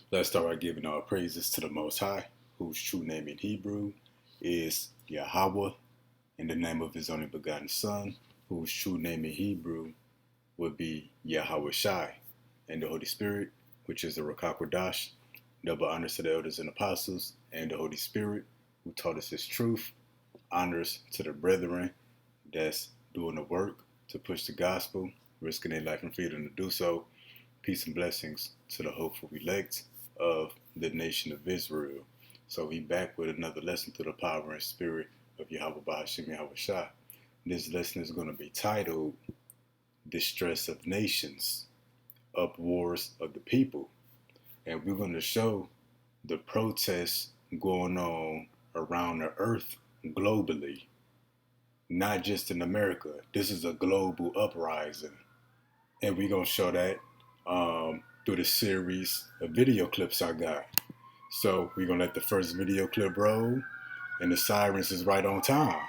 Let's start by giving our praises to the Most High, whose true name in Hebrew is Yahweh, in the name of his only begotten Son, whose true name in Hebrew would be Yahweh Shai, and the Holy Spirit, which is the Rakakwadash. Double honors to the elders and apostles, and the Holy Spirit, who taught us his truth. Honors to the brethren that's doing the work to push the gospel, risking their life and freedom to do so. Peace and blessings to the hopeful elect of the nation of Israel. So we back with another lesson through the power and spirit of Yahweh Bahashim Yahweh Shah. This lesson is going to be titled Distress of Nations, Uproars of the People. And we're going to show the protests going on around the earth globally, not just in America. This is a global uprising. And we're going to show that through the series of video clips I got. So we're going to let the first video clip roll, and the sirens is right on time.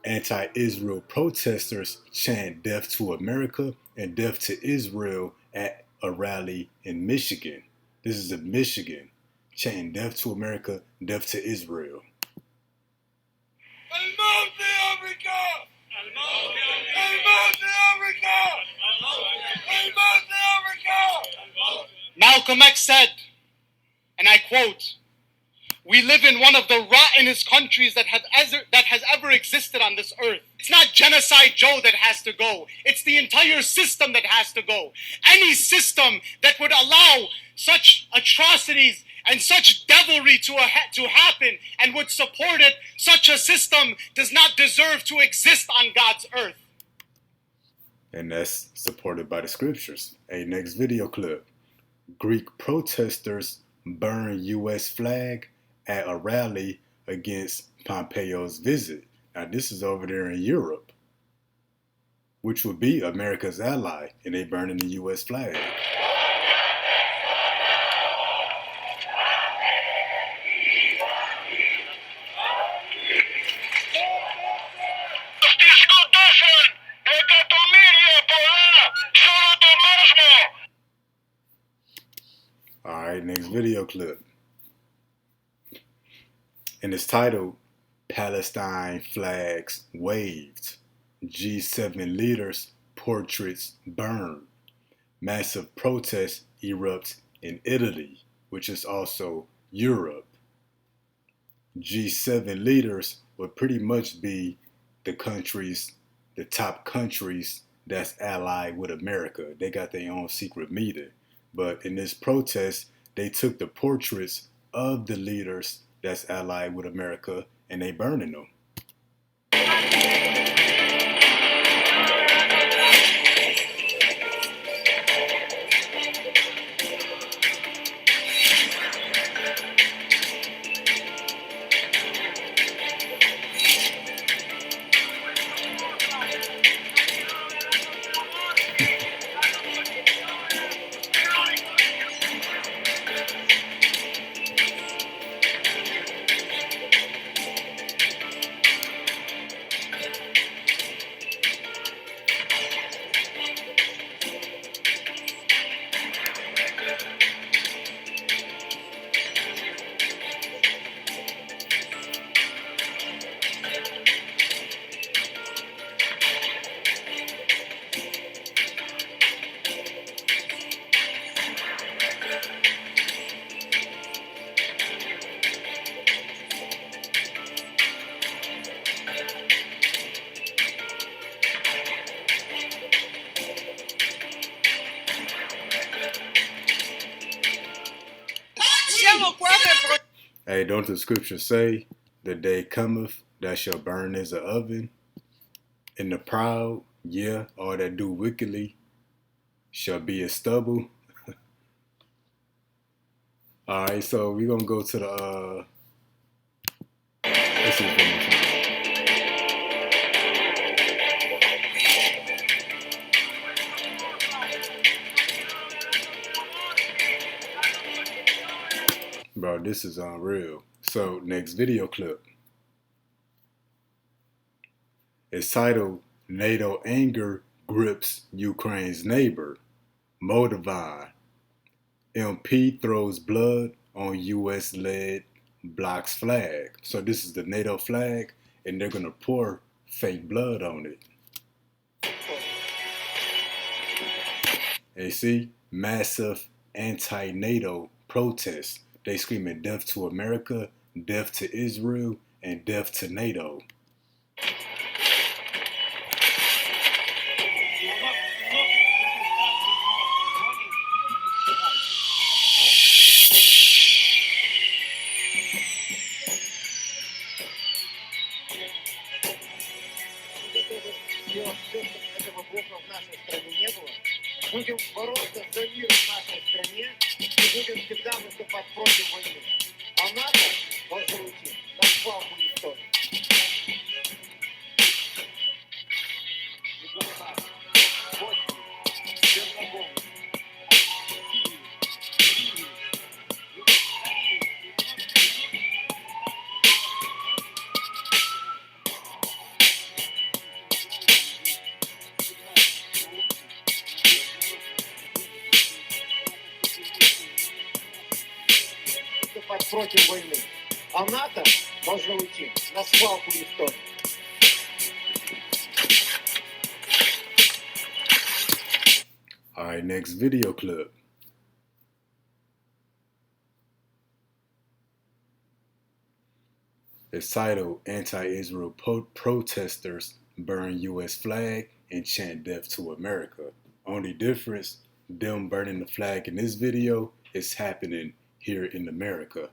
Anti-Israel protesters chant death to America and death to Israel at a rally in Michigan. This is in Michigan, chanting death to America, death to Israel. Malcolm X said, and I quote, "We live in one of the rottenest countries that has ever existed on this earth. It's not Genocide Joe that has to go. It's the entire system that has to go. Any system that would allow such atrocities and such devilry to happen and would support it, such a system does not deserve to exist on God's earth." And that's supported by the scriptures. A next video clip. Greek protesters burn U.S. flag at a rally against Pompeo's visit. Now, this is over there in Europe, which would be America's ally, and they burning the U.S. flag. All right, next video clip. And it's titled Palestine Flags Waved. G7 leaders' portraits burned. Massive protests erupt in Italy, which is also Europe. G7 leaders would pretty much be the top countries that's allied with America. They got their own secret meeting. But in this protest, they took the portraits of the leaders that's allied with America and they burning them. Hey, don't the scriptures say, the day cometh that shall burn as an oven, and the proud, yeah, all that do wickedly, shall be as stubble? All right, so we're going to go to the, let's see if one more time. Bro, this is unreal. So, next video clip. It's titled, NATO Anger Grips Ukraine's Neighbor, Moldova. MP throws blood on US-led bloc's flag. So this is the NATO flag, and they're gonna pour fake blood on it. And you see, massive anti-NATO protests. They screaming death to America, death to Israel, and death to NATO. Будем бороться за мир в нашей стране и будем всегда выступать против войны. А НАТО должно уйти на свалку истории. Выступать против войны. А НАТО должно уйти на свалку истории. Alright, next video clip. It's titled Anti-Israel Protesters Burn US Flag and Chant Death to America. Only difference, them burning the flag in this video is happening here in America.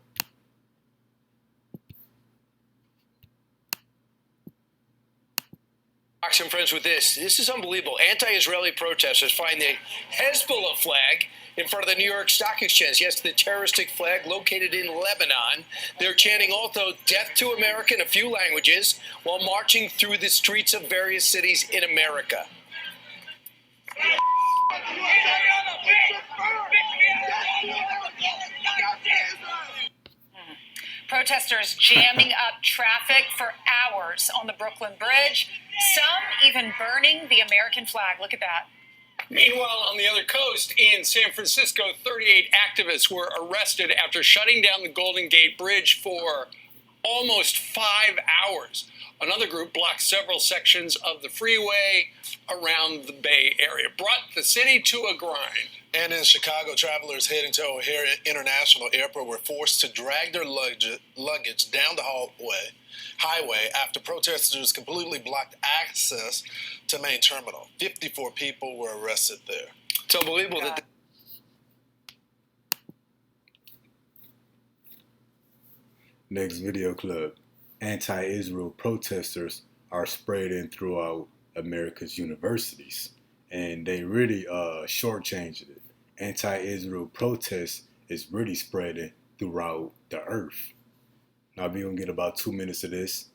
I'm friends with this. This is unbelievable. Anti-Israeli protesters find the Hezbollah flag in front of the New York Stock Exchange. Yes, the terroristic flag located in Lebanon. They're chanting also death to America in a few languages while marching through the streets of various cities in America. Protesters jamming up traffic for hours on the Brooklyn Bridge, some even burning the American flag. Look at that. Meanwhile, on the other coast in San Francisco, 38 activists were arrested after shutting down the Golden Gate Bridge for almost 5 hours. Another group blocked several sections of the freeway around the Bay Area, brought the city to a grind. And in Chicago, travelers heading to O'Hare International Airport were forced to drag their luggage down the highway after protesters completely blocked access to main terminal. 54 people were arrested there. It's unbelievable that. Next video clip. Anti-Israel protesters are spreading throughout America's universities, and they really shortchanged it. Anti-Israel protest is really spreading throughout the earth. Now we're gonna get about 2 minutes of this.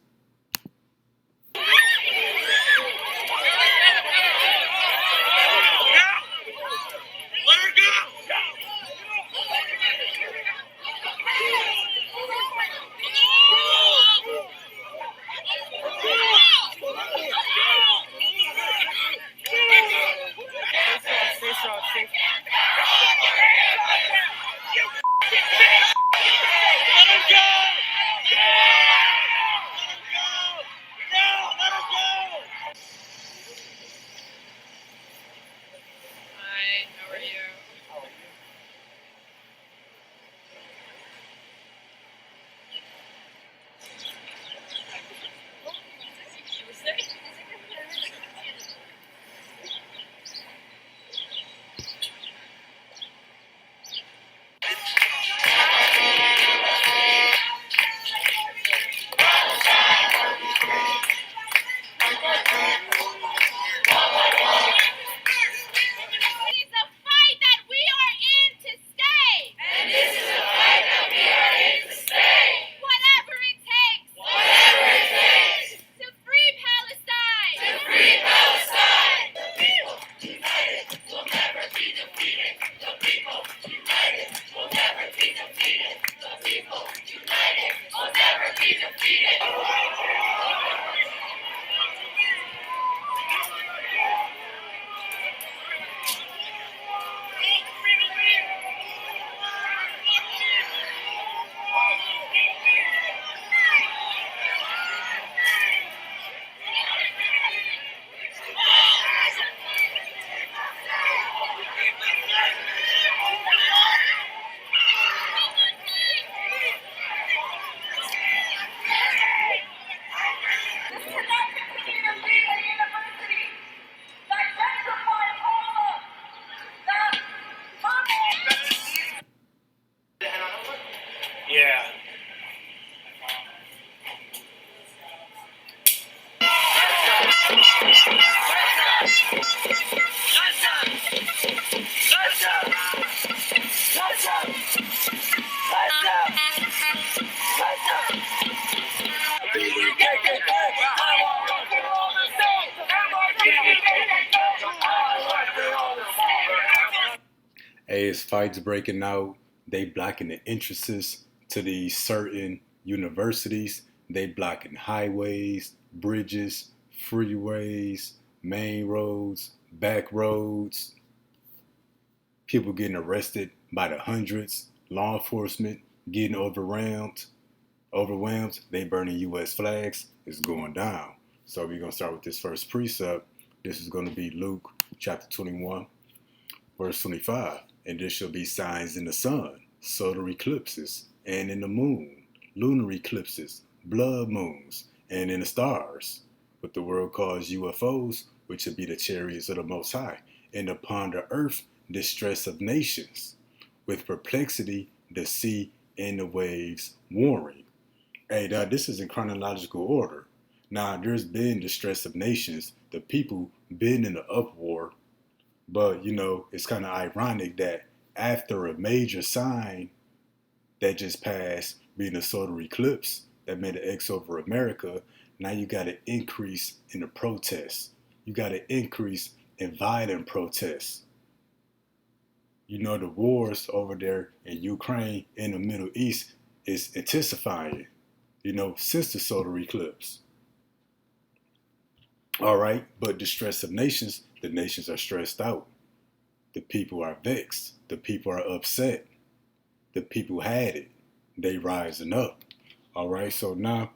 there's fights breaking out. They blocking the entrances to these certain universities. They blocking highways, bridges, freeways, main roads, back roads. People getting arrested by the hundreds. Law enforcement getting overwhelmed. They burning U.S. flags. It's going down. So we're going to start with this first precept. This is going to be Luke chapter 21, verse 25. And there shall be signs in the sun, solar eclipses, and in the moon, lunar eclipses, blood moons, and in the stars. What the world calls UFOs, which would be the chariots of the Most High. And upon the earth, distress of nations, with perplexity, the sea and the waves warring. Hey, now this is in chronological order. Now, there's been distress of nations. The people been in the uproar. But, it's kind of ironic that after a major sign that just passed, being a solar eclipse that made an X over America, now you got an increase in the protests. You got an increase in violent protests. The wars over there in Ukraine and the Middle East is intensifying, since the solar eclipse. All right, but distress of nations, the nations are stressed out. The people are vexed. The people are upset. The people had it. They rising up. All right, so now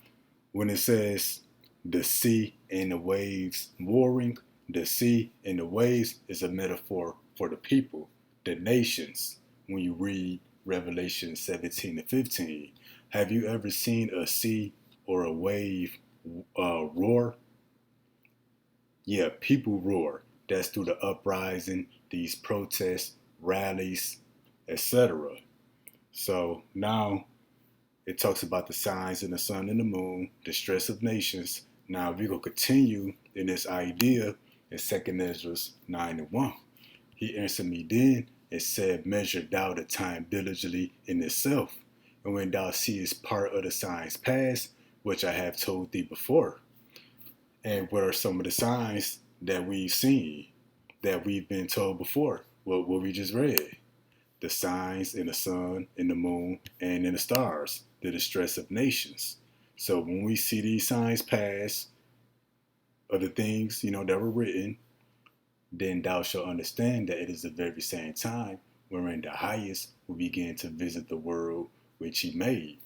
when it says the sea and the waves warring, the sea and the waves is a metaphor for the people, the nations. When you read Revelation 17 and 15, have you ever seen a sea or a wave roar? Yeah, people roar. That's through the uprising, these protests, rallies, etc. So now it talks about the signs in the sun and the moon, the stress of nations. Now we're going to continue in this idea in 2 Ezra 9 and 1. He answered me then and said, measure thou the time diligently in itself, and when thou seest part of the signs pass, which I have told thee before. And what are some of the signs that we've seen, that we've been told before? Well, what we just read. The signs in the sun, in the moon, and in the stars, the distress of nations. So when we see these signs pass, of the things, that were written, then thou shalt understand that it is the very same time wherein the highest will begin to visit the world which he made.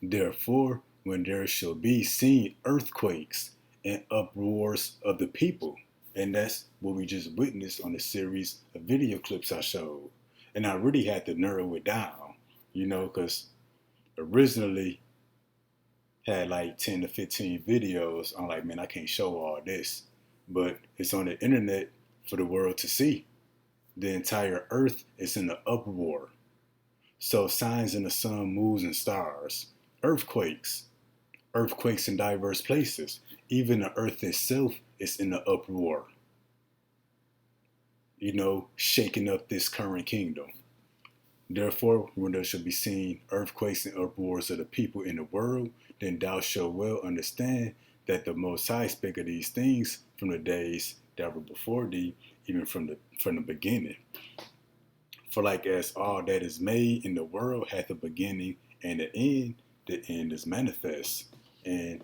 Therefore, when there shall be seen earthquakes and uproars of the people, and that's what we just witnessed on the series of video clips I showed. And I really had to narrow it down, because originally had like 10 to 15 videos. I'm like, man, I can't show all this. But it's on the internet for the world to see. The entire earth is in the uproar. So signs in the sun, moons, and stars. Earthquakes in diverse places. Even the earth itself is in the uproar. Shaking up this current kingdom. Therefore, when there shall be seen earthquakes and uproars of the people in the world, then thou shalt well understand that the Most High spake of these things from the days that were before thee, even from the beginning. For like as all that is made in the world hath a beginning and an end, the end is manifest. And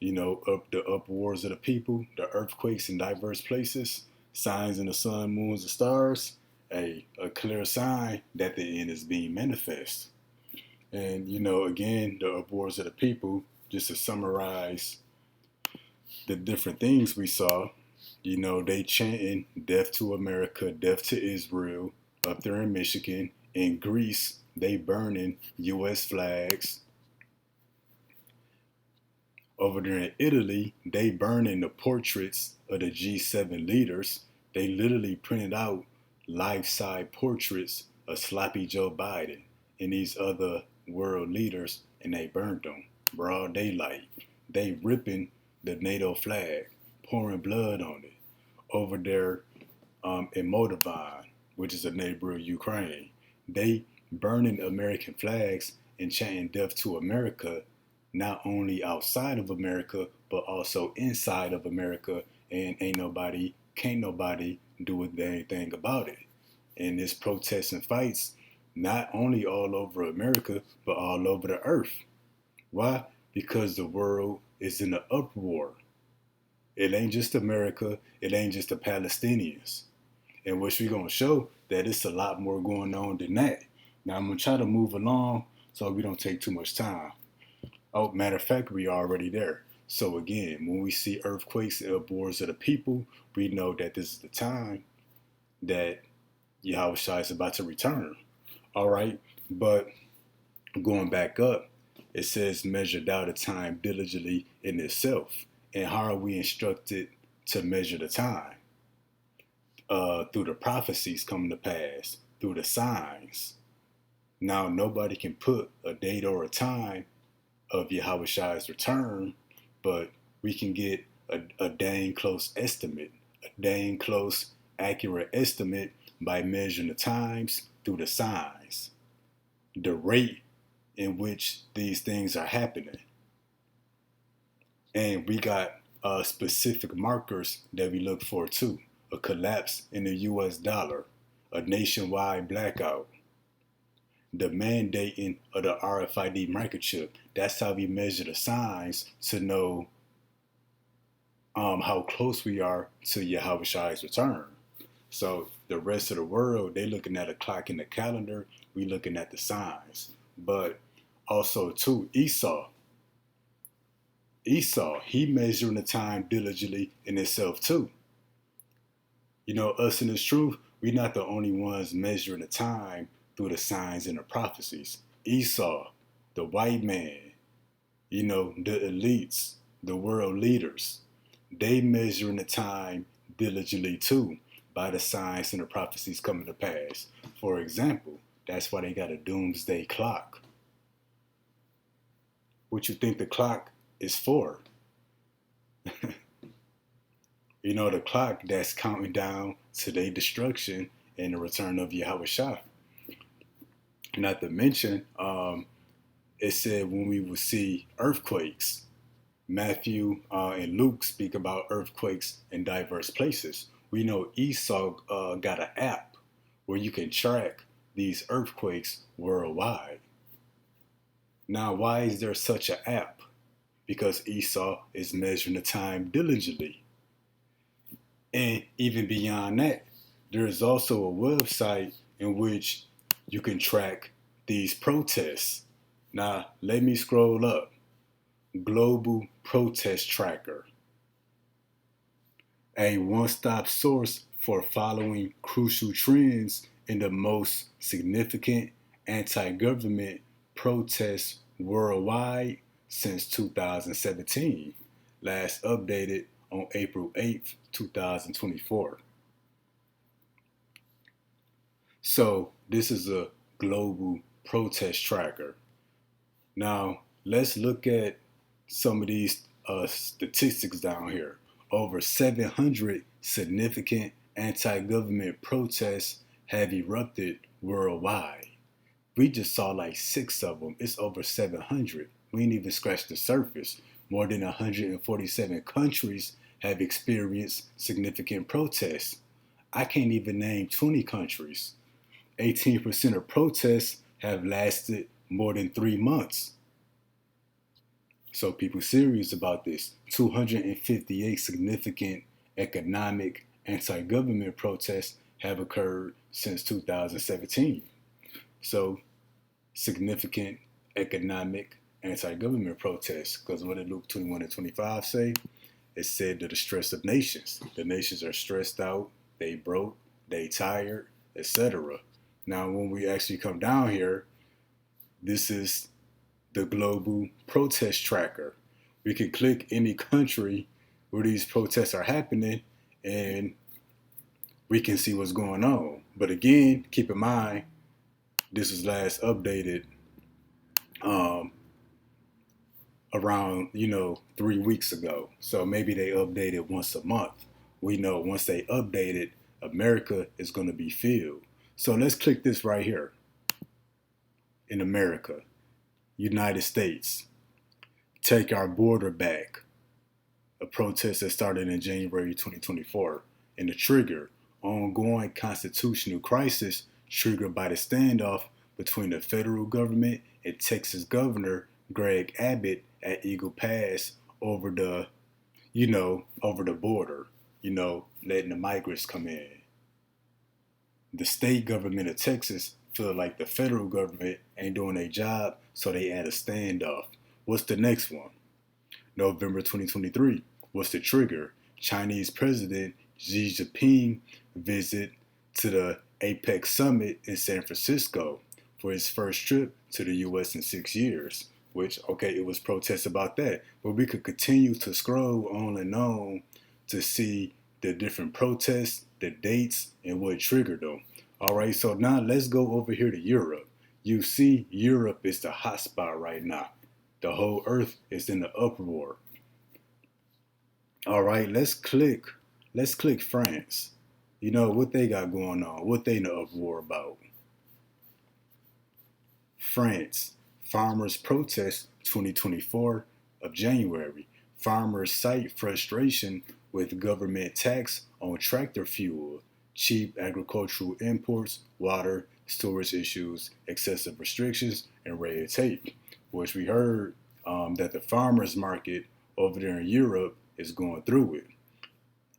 the uproars of the people, the earthquakes in diverse places, signs in the sun, moons, and stars, a clear sign that the end is being manifest. And again, the uproars of the people, just to summarize the different things we saw, they chanting death to America, death to Israel, up there in Michigan. In Greece, they burning U.S. flags. Over there in Italy, they burning the portraits of the G7 leaders. They literally printed out life-size portraits of sloppy Joe Biden and these other world leaders, and they burned them. Broad daylight. They ripping the NATO flag, pouring blood on it. Over there in Moldova, which is a neighbor of Ukraine, they burning American flags and chanting death to America, not only outside of America, but also inside of America, and can't nobody do anything about it. And this protests and fights not only all over America, but all over the earth. Why? Because the world is in an uproar. It ain't just America, it ain't just the Palestinians. And which we're going to show that it's a lot more going on than that. Now I'm going to try to move along so we don't take too much time. Oh, matter of fact, we are already there. So again, when we see earthquakes and uproars of the people, we know that this is the time that Yahushua is about to return. All right, but going back up, it says measure out the time diligently in itself. And how are we instructed to measure the time? Through the prophecies coming to pass, through the signs. Now, nobody can put a date or a time of Yahushua's return, but we can get a dang close estimate, a dang close accurate estimate by measuring the times through the signs, the rate in which these things are happening. And we got specific markers that we look for too. A collapse in the US dollar, a nationwide blackout, the mandating of the RFID microchip. That's how we measure the signs to know how close we are to Yahushua's return. So the rest of the world, they looking at a clock in the calendar, we looking at the signs. But also too, Esau, he measuring the time diligently in itself too. You know, us in this truth, we're not the only ones measuring the time through the signs and the prophecies. Esau, the white man, you know, the elites, the world leaders, they measuring the time diligently too by the signs and the prophecies coming to pass. For example, that's why they got a doomsday clock. What you think the clock is for? You know, the clock that's counting down to their destruction and the return of Yahushua. Not to mention, it said when we will see earthquakes. Matthew and Luke speak about earthquakes in diverse places. We know Esau got an app where you can track these earthquakes worldwide. Now, why is there such an app? Because Esau is measuring the time diligently. And even beyond that, there is also a website in which you can track these protests. Now, let me scroll up. Global Protest Tracker, a one-stop source for following crucial trends in the most significant anti-government protests worldwide since 2017, last updated on April 8th, 2024. So this is a global protest tracker. Now, let's look at some of these statistics down here. Over 700 significant anti-government protests have erupted worldwide. We just saw like 6 of them. It's over 700. We ain't even scratched the surface. More than 147 countries have experienced significant protests. I can't even name 20 countries. 18% of protests have lasted more than 3 months. So people serious about this. 258 significant economic anti-government protests have occurred since 2017. So significant economic anti-government protests, because what did Luke 21 and 25 say? It said the distress of nations. The nations are stressed out, they broke, they tired, etc. Now when we actually come down here, this is the global protest tracker. We can click any country where these protests are happening and we can see what's going on. But again, keep in mind, this was last updated around 3 weeks ago. So maybe they updated once a month. We know once they update it, America is going to be filled. So let's click this right here. In America, United States, take our border back. A protest that started in January 2024. And the trigger, ongoing constitutional crisis triggered by the standoff between the federal government and Texas Governor Greg Abbott at Eagle Pass over over the border, letting the migrants come in. The state government of Texas feel like the federal government ain't doing their job, so they add a standoff. What's the next one? November 2023. What's the trigger? Chinese President Xi Jinping visit to the APEC summit in San Francisco for his first trip to the U.S. in 6 years. Which, okay, it was protests about that. But we could continue to scroll on and on to see the different protests, the dates, and what triggered them. All right, so now let's go over here to Europe. You see, Europe is the hot spot right now. The whole earth is in the uproar. All right, let's click France. You know what they got going on, what they in the uproar about. France, farmers protest 2024 of January. Farmers cite frustration with government tax on tractor fuel, cheap agricultural imports, water, storage issues, excessive restrictions, and red tape, which we heard that the farmers market over there in Europe is going through it.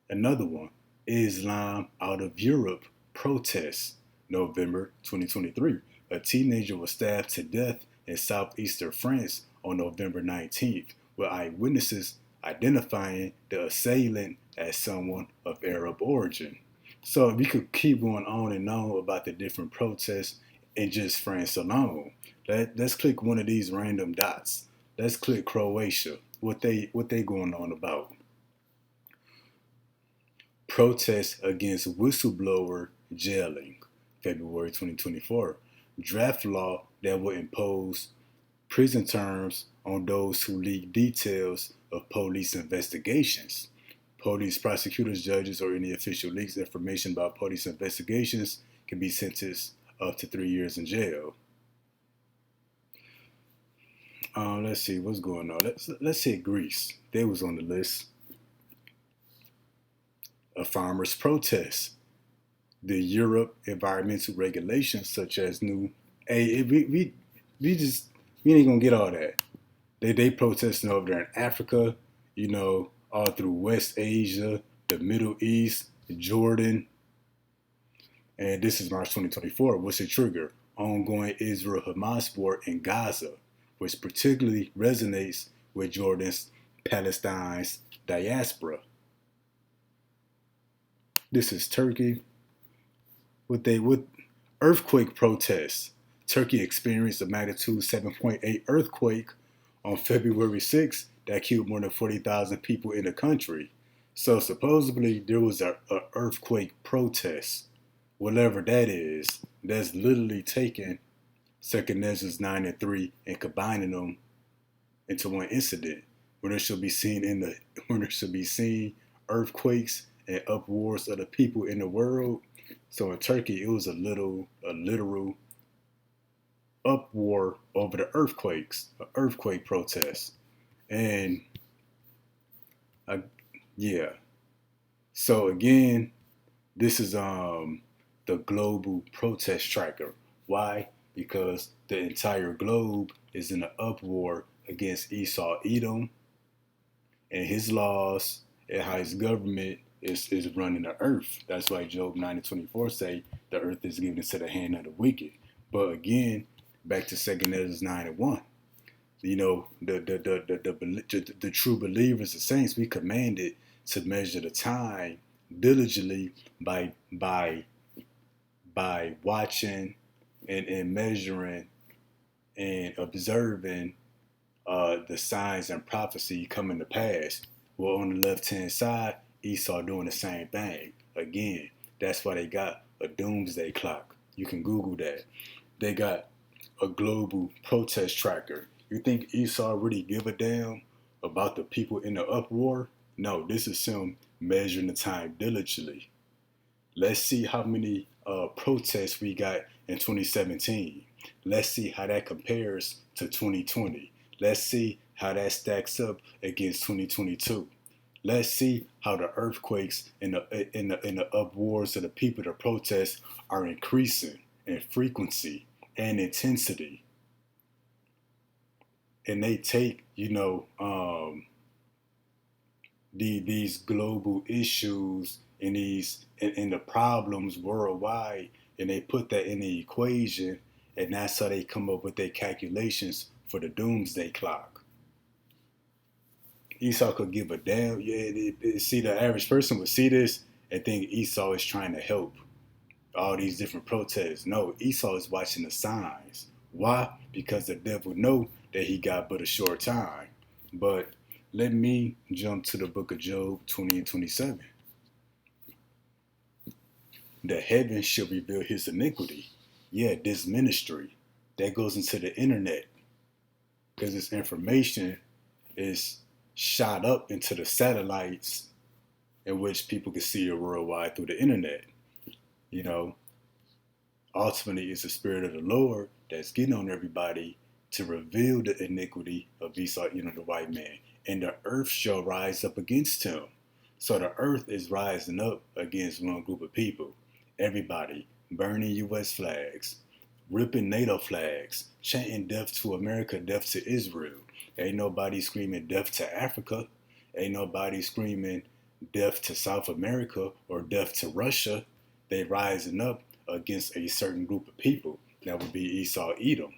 Another one, Islam out of Europe protests, November 2023. A teenager was stabbed to death in southeastern France on November 19th, with eyewitnesses identifying the assailant as someone of Arab origin. So we could keep going on and on about the different protests in just France alone. Let's click one of these random dots. Let's click Croatia. What they going on about? Protests against whistleblower jailing, February 2024. Draft law that will impose prison terms on those who leak details of police investigations. Police prosecutors, judges, or any official leaks information about police investigations can be sentenced up to 3 years in jail. Let's see what's going on. Let's say Greece. They was on the list. A farmers' protest. The Europe environmental regulations such as new. Hey, we ain't gonna get all that. They protesting over there in Africa, all through West Asia, the Middle East, Jordan. And this is March 2024. What's the trigger? Ongoing Israel-Hamas war in Gaza, which particularly resonates with Jordan's Palestine's diaspora. This is Turkey. With earthquake protests. Turkey experienced a magnitude 7.8 earthquake on February 6th that killed more than 40,000 people in the country. So supposedly there was an earthquake protest. Whatever that is, that's literally taking Second Ezra 9 and 3 and combining them into one incident. When there should be seen earthquakes and uproars of the people in the world. So in Turkey, it was a literal uproar over the earthquakes, an earthquake protest. And yeah. So again, this is the global protest tracker. Why? Because the entire globe is in an uproar against Esau Edom and his laws and how his government is running the earth. That's why Job 9 and 24 say the earth is given into the hand of the wicked. But again, back to 2 Ezra 9 and 1. The true believers, the saints, we commanded to measure the time diligently by watching and measuring and observing the signs and prophecy coming to pass. Well, on the left-hand side, Esau doing the same thing. Again, that's why they got a doomsday clock. You can Google that. They got a global protest tracker. You think Esau really give a damn about the people in the uproar? No, this is him measuring the time diligently. Let's see how many protests we got in 2017. Let's see how that compares to 2020. Let's see how that stacks up against 2022. Let's see how the earthquakes and the uproars of the people, the protests, are increasing in frequency and intensity. And they take, these global issues and and the problems worldwide, and they put that in the equation, and that's how they come up with their calculations for the doomsday clock. Esau could give a damn. See, the average person would see this and think Esau is trying to help all these different protests. No, Esau is watching the signs. Why? Because the devil know that he got but a short time. But let me jump to the book of Job 20 and 27. The heavens shall reveal his iniquity. Yeah, this ministry that goes into the internet, because this information is shot up into the satellites in which people can see it worldwide through the internet. You know, ultimately it's the spirit of the Lord that's getting on everybody to reveal the iniquity of Esau, the white man. And the earth shall rise up against him. So the earth is rising up against one group of people. Everybody burning U.S. flags, ripping NATO flags, chanting death to America, death to Israel. Ain't nobody screaming death to Africa. Ain't nobody screaming death to South America or death to Russia. They rising up against a certain group of people. That would be Esau, Edom.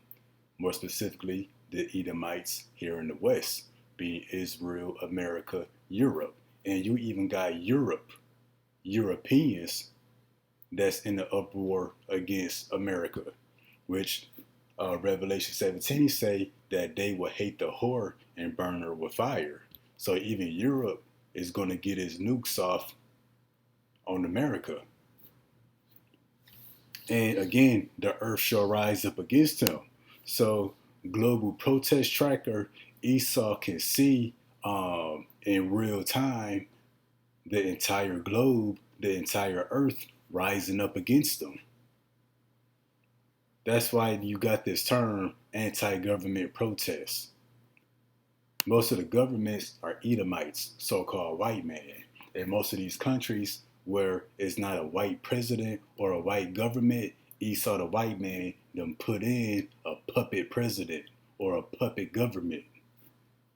More specifically, the Edomites here in the West, being Israel, America, Europe. And you even got Europeans that's in the uproar against America, which Revelation 17 say that they will hate the whore and burn her with fire. So even Europe is going to get its nukes off on America. And again, the earth shall rise up against him. So global protest tracker Esau can see in real time the entire globe, the entire earth rising up against them. That's why you got this term anti-government protests. Most of the governments are Edomites, so-called white man. In most of these countries where it's not a white president or a white government, Esau the white man them put in a puppet president or a puppet government.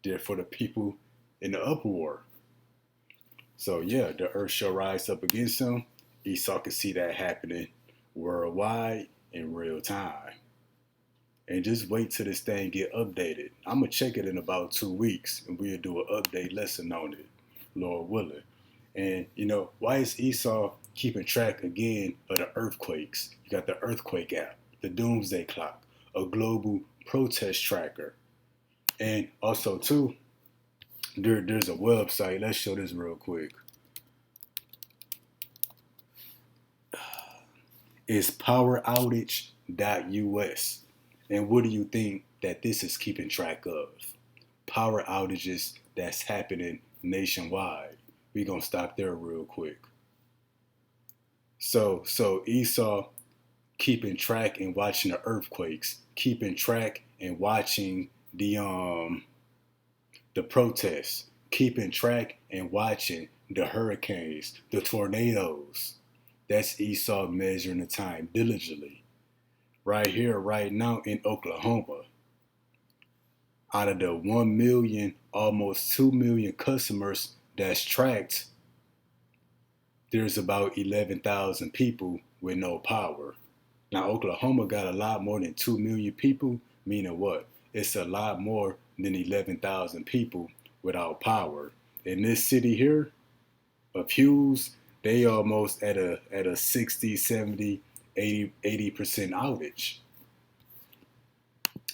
Therefore the people in the uproar. So yeah, the earth shall rise up against him. Esau can see that happening worldwide in real time. And just wait till this thing get updated. I'm going to check it in about 2 weeks, and we'll do an update lesson on it, Lord willing. And, why is Esau keeping track again of the earthquakes? You got the earthquake app, the doomsday clock, a global protest tracker. And also, too, there's a website. Let's show this real quick. It's poweroutage.us. And what do you think that this is keeping track of? Power outages that's happening nationwide. We're going to stop there real quick. So Esau keeping track and watching the earthquakes, keeping track and watching the protests, keeping track and watching the hurricanes, the tornadoes. That's Esau measuring the time diligently. Right here, right now in Oklahoma, out of the 1 million, almost 2 million customers that's tracked, there's about 11,000 people with no power. Now, Oklahoma got a lot more than 2 million people, meaning what? It's a lot more than 11,000 people without power. In this city here of Hughes, they almost at a 60, 70, 80% outage.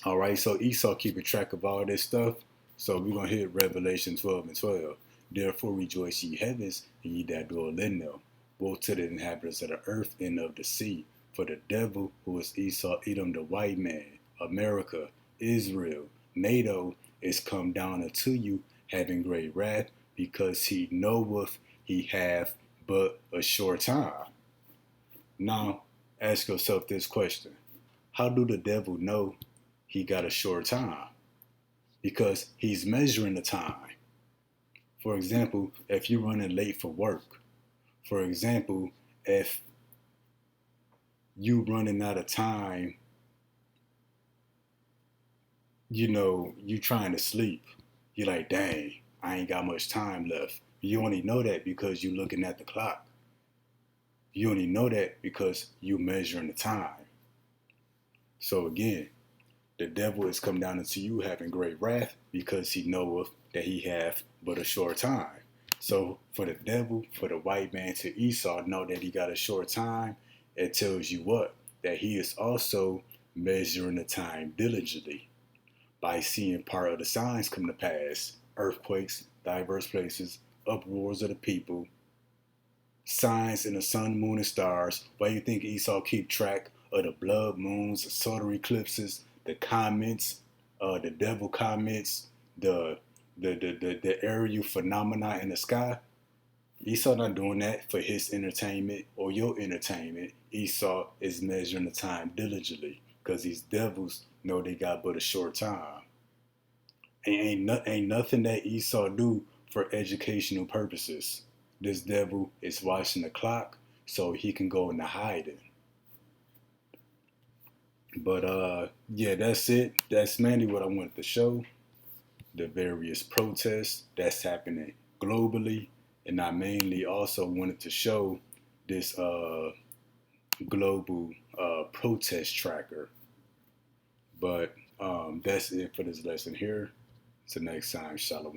All right, so Esau keeping track of all this stuff. So we're going to hit Revelation 12 and 12. Therefore rejoice ye heavens, and ye that dwell in them. Woe to the inhabitants of the earth and of the sea. For the devil, who is Esau, Edom the white man, America, Israel, NATO, is come down unto you, having great wrath, because he knoweth he hath but a short time. Now, ask yourself this question. How do the devil know he got a short time? Because he's measuring the time For example, if you're running late for work, for example, if you running out of time, you trying to sleep. You're like, dang, I ain't got much time left. You only know that because you're looking at the clock. You only know that because you measuring the time. So again, the devil is come down into you having great wrath because he knoweth that he hath but a short time. So for the devil, for the white man to Esau know that he got a short time, it tells you what? That he is also measuring the time diligently by seeing part of the signs come to pass. Earthquakes, diverse places, uproars of the people, signs in the sun, moon, and stars. Why do you think Esau keep track of the blood moons, the solar eclipses, the comments, the devil comments, the aerial phenomena in the sky? Esau not doing that for his entertainment or your entertainment. Esau is measuring the time diligently because these devils know they got but a short time. Ain't nothing that Esau do for educational purposes. This devil is watching the clock so he can go into hiding. But yeah, that's it. That's mainly what I wanted to show. The various protests that's happening globally, and I mainly also wanted to show this global protest tracker. But that's it for this lesson here. Till next time, Shalom.